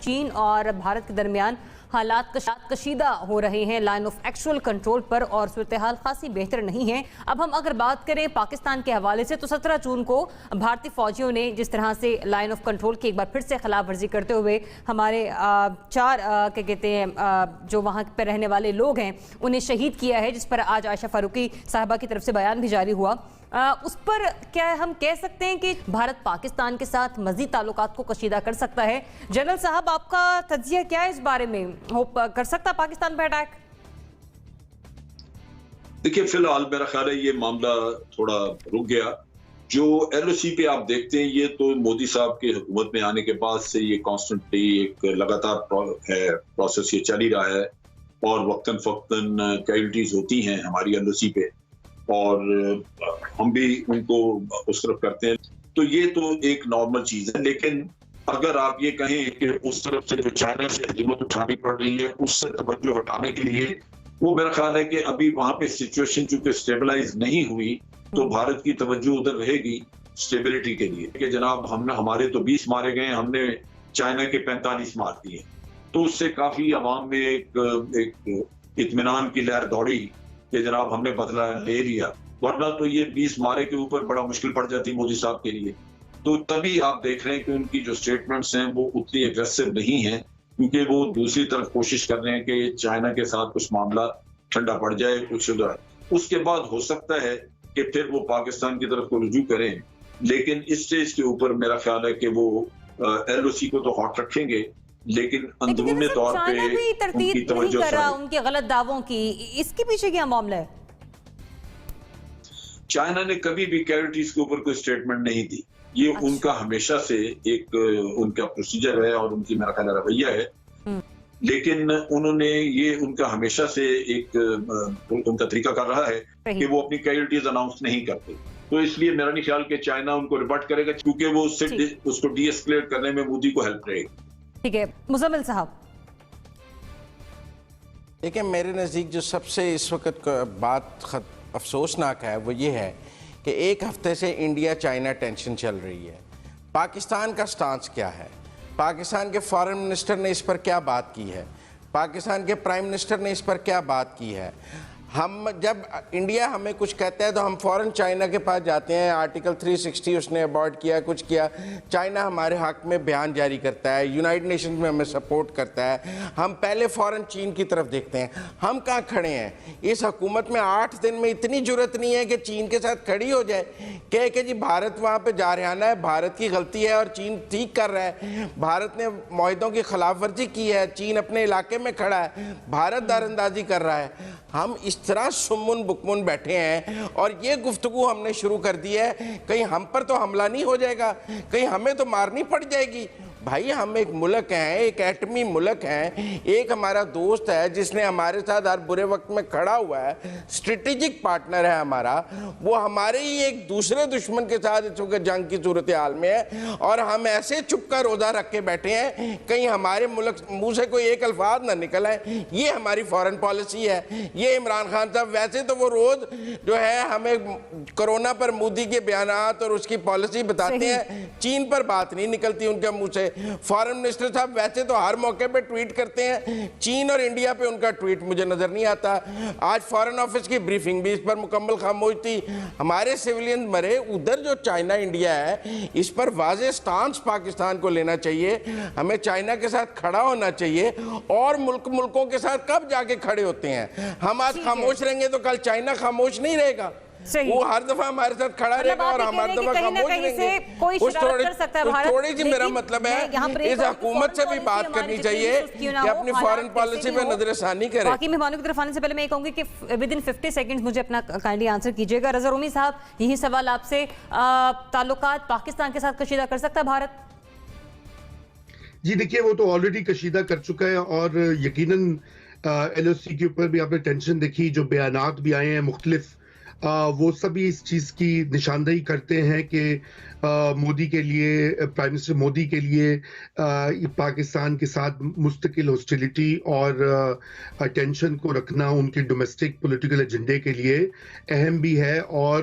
چین اور بھارت کے درمیان حالات کشیدہ ہو رہے ہیں لائن آف ایکچوئل کنٹرول پر، اور صورتحال خاصی بہتر نہیں ہے۔ اب ہم اگر بات کریں پاکستان کے حوالے سے تو 17 جون کو بھارتی فوجیوں نے جس طرح سے لائن آف کنٹرول کی ایک بار پھر سے خلاف ورزی کرتے ہوئے ہمارے 4 جو وہاں پہ رہنے والے لوگ ہیں انہیں شہید کیا ہے، جس پر آج عائشہ فاروقی صاحبہ کی طرف سے بیان بھی جاری ہوا، اس پر کیا ہم کہہ سکتے ہیں کہ بھارت پاکستان کے ساتھ مزید تعلقات کو کشیدہ کر سکتا ہے؟ جنرل صاحب، آپ کا تجزیہ کیا ہے اس بارے میں؟ کر سکتا پاکستان پہ اٹیک؟ دیکھیے، فی الحال میرا خیال ہے یہ معاملہ تھوڑا رک گیا۔ جو ایل او سی پہ آپ دیکھتے ہیں، یہ تو مودی صاحب کے حکومت میں آنے کے بعد سے یہ کانسٹنٹلی ایک لگاتار پروسیس یہ چل ہی رہا ہے، اور وقتاً فوقتاً کیجولٹیز ہوتی ہیں ہماری ایل او سی پہ، اور ہم بھی ان کو اس طرف کرتے ہیں، تو یہ تو ایک نارمل چیز ہے۔ لیکن اگر آپ یہ کہیں کہ اس طرف سے جو چائنا سے ہجومت اٹھانی پڑ رہی ہے اس سے توجہ ہٹانے کے لیے، وہ میرا خیال ہے کہ ابھی وہاں پہ سچویشن چونکہ اسٹیبلائز نہیں ہوئی تو بھارت کی توجہ ادھر رہے گی اسٹیبلٹی کے لیے کہ جناب ہمارے تو 20 مارے گئے، ہم نے چائنا کے 45 مار دیے، تو اس سے کافی عوام میں ایک اطمینان کی لہر دوڑی کہ جناب ہم نے بدلہ لے لیا، ورنہ تو یہ 20 مارے کے اوپر بڑا مشکل پڑ جاتی مودی صاحب کے لیے۔ تو تبھی آپ دیکھ رہے ہیں کہ ان کی جو سٹیٹمنٹس ہیں وہ اتنی اگریسو نہیں ہیں، کیونکہ وہ دوسری طرف کوشش کر رہے ہیں کہ چائنا کے ساتھ کچھ معاملہ ٹھنڈا پڑ جائے، کچھ اس کے بعد ہو سکتا ہے کہ پھر وہ پاکستان کی طرف کو رجوع کریں، لیکن اس سٹیج کے اوپر میرا خیال ہے کہ وہ ایل او سی کو تو ہاٹ رکھیں گے، لیکن اندرونی طور پہ ان کی توجہ ان کے غلط دعووں کی، اس کے پیچھے کیا معاملہ ہے؟ چائنا نے کبھی بھی کیجولٹیز کے اوپر کوئی سٹیٹمنٹ نہیں دی، یہ ان کا ہمیشہ سے ایک ان کا پروسیجر ہے اور ان کی میرا خیال رویہ ہے، لیکن انہوں نے یہ ان کا ہمیشہ سے ایک ان کا طریقہ کر رہا ہے کہ وہ اپنی کیجولٹیز اناؤنس نہیں کرتے، تو اس لیے میرا نہیں خیال کہ چائنا ان کو ریبٹ کرے گا، کیونکہ وہ اس کو ڈی ایسکلیٹ کرنے میں مودی کو ہیلپ رہے گی۔ ٹھیک ہے، مزمل صاحب۔ دیکھیں، میرے نزدیک جو سب سے اس وقت بات افسوسناک ہے وہ یہ ہے کہ ایک ہفتے سے انڈیا چائنا ٹینشن چل رہی ہے۔ پاکستان کا سٹانس کیا ہے؟ پاکستان کے فارن منسٹر نے اس پر کیا بات کی ہے؟ پاکستان کے پرائم منسٹر نے اس پر کیا بات کی ہے؟ ہم جب انڈیا ہمیں کچھ کہتا ہے تو ہم فوراً چائنا کے پاس جاتے ہیں، آرٹیکل 360 اس نے ابارٹ کیا، کچھ کیا، چائنا ہمارے حق میں بیان جاری کرتا ہے، یونائٹڈ نیشنز میں ہمیں سپورٹ کرتا ہے، ہم پہلے فوراً چین کی طرف دیکھتے ہیں۔ ہم کہاں کھڑے ہیں؟ اس حکومت میں 8 دن میں اتنی جرت نہیں ہے کہ چین کے ساتھ کھڑی ہو جائے کہ جی بھارت وہاں پہ جارحانہ ہے، بھارت کی غلطی ہے اور چین ٹھیک کر رہا ہے، بھارت نے معاہدوں کی خلاف ورزی کی ہے، چین اپنے علاقے میں کھڑا ہے، بھارت دار اندازی کر رہا ہے۔ ہم اس طرح سمن بکمن بیٹھے ہیں اور یہ گفتگو ہم نے شروع کر دی ہے، کہیں ہم پر تو حملہ نہیں ہو جائے گا، کہیں ہمیں تو مارنی پڑ جائے گی۔ بھائی ہم ایک ملک ہیں، ایک ایٹمی ملک ہیں، ایک ہمارا دوست ہے جس نے ہمارے ساتھ ہر برے وقت میں کھڑا ہوا ہے، اسٹریٹجک پارٹنر ہے ہمارا، وہ ہمارے ہی ایک دوسرے دشمن کے ساتھ اس وقت جنگ کی صورتحال میں ہے، اور ہم ایسے چپ کا روزہ رکھ کے بیٹھے ہیں کہیں ہمارے ملک منہ سے کوئی ایک الفاظ نہ نکل آئے۔ یہ ہماری فارن پالیسی ہے۔ یہ عمران خان صاحب ویسے تو وہ روز جو ہے ہمیں کرونا پر مودی کے بیانات اور اس کی پالیسی بتاتے ہیں، چین پر بات نہیں نکلتی ان کے منہ سے۔ فارن منسٹر صاحب ویسے تو ہر موقع پہ ٹویٹ کرتے ہیں، چین اور انڈیا پہ ان کا ٹویٹ مجھے نظر نہیں آتا۔ آج فارن آفس کی بریفنگ بھی اس پر مکمل خاموش تھی۔ ہمارے سیولین مرے، ادھر جو چائنا انڈیا ہے اس پر واضح سٹانس پاکستان کو لینا چاہیے، ہمیں چائنا کے ساتھ کھڑا ہونا چاہیے، اور ملکوں کے ساتھ کب جا کے کھڑے ہوتے ہیں؟ ہم آج خاموش رہیں گے تو کل چائنا خاموش نہیں رہے گا، وہ ہر دفعہ ہمارے ساتھ کھڑا رہے گا اور ہم ہر دفعہ خاموش رہیں گے۔ تھوڑی سی میرا مطلب ہے اس حکومت سے بھی بات کرنی چاہیے کہ اپنی فارن پالیسی پہ نظر ثانی کرے۔ باقی مہمانوں کی طرف آنے سے پہلے میں یہ کہوں گی کہ ودن 50 سیکنڈز مجھے اپنا کائنڈلی آنسر کیجیے گا۔ رضا رومی صاحب، یہی سوال آپ سے، تعلقات پاکستان کے ساتھ کشیدہ کر سکتا ہے بھارت؟ جی دیکھیے، وہ تو آلریڈی کشیدہ کر چکا ہے، اور یقیناً ایل او سی کے اوپر بھی آپ نے ٹینشن دیکھی، جو بیانات بھی آئے ہیں مختلف، وہ سبھی اس چیز کی نشاندہی کرتے ہیں کہ مودی کے لیے، پرائم منسٹر مودی کے لیے پاکستان کے ساتھ مستقل ہاسٹیلٹی اور ٹینشن کو رکھنا ان کے ڈومیسٹک پولیٹیکل ایجنڈے کے لیے اہم بھی ہے، اور